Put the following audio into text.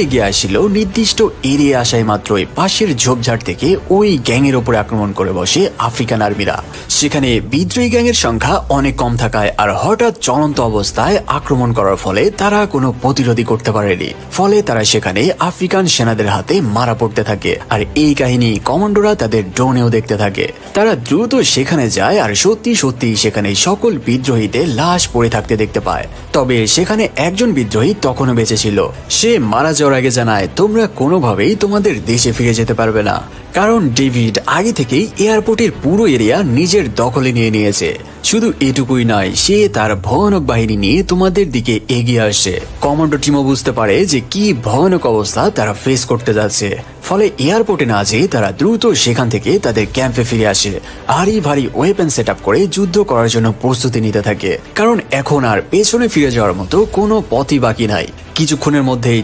এগিয়ে আসছিল নির্দিষ্ট এরিয়া আসায় মাত্রই পাশের ঝোপঝাড় থেকে ওই গ্যাংয়ের ওপরে আক্রমণ করে বসে আফ্রিকান আর্মিরা। সেখানে বিদ্রোহী গ্যাংয়ের সংখ্যা অনেক কম থাকায় আর হঠাৎ চলন্ত অবস্থায় আক্রমণ করার ফলে তারা কোনো প্রতিরোধী করতে পারেনি। ফলে তারা সেখানে আফ্রিকান সেনাদের হাতে মারা পড়তে থাকে। আর এই কাহিনী কমান্ডোরা তাদের ড্রোনেও দেখতে থাকে। তারা দ্রুত সেখানে যায় আর সত্যি সত্যি সেখানে সকল বিদ্রোহীদের লাশ পড়ে থাকতে দেখতে পায়। তবে সেখানে একজন বিদ্রোহী তখনও বেঁচে ছিল। সে মারা যাওয়ার আগে জানায়, তোমরা কোনোভাবেই তোমাদের দেশে ফিরে যেতে পারবে না, কারণ ডেভিড আগে থেকেই এয়ারপোর্টের পুরো এরিয়া নিজের দখলে নিয়ে নিয়েছে। শুধু এটুকুই নয়, সে তার ভয়ানক বাহিনী নিয়ে তোমাদের দিকে এগিয়ে আসে। কমান্ডো টিমও বুঝতে পারে যে কি ভয়ানক অবস্থা তারা ফেস করতে যাচ্ছে। ফলে এয়ারপোর্টে না যেয়ে তারা দ্রুত সেখান থেকে তাদের ক্যাম্পে ফিরে আসে। ভারী ভারী ওয়েপেন সেট আপ করে যুদ্ধ করার জন্য প্রস্তুতি নিতে থাকে, কারণ এখন আর পেছনে ফিরে যাওয়ার মতো কোনো পথই বাকি নাই। কিছুক্ষণের মধ্যেই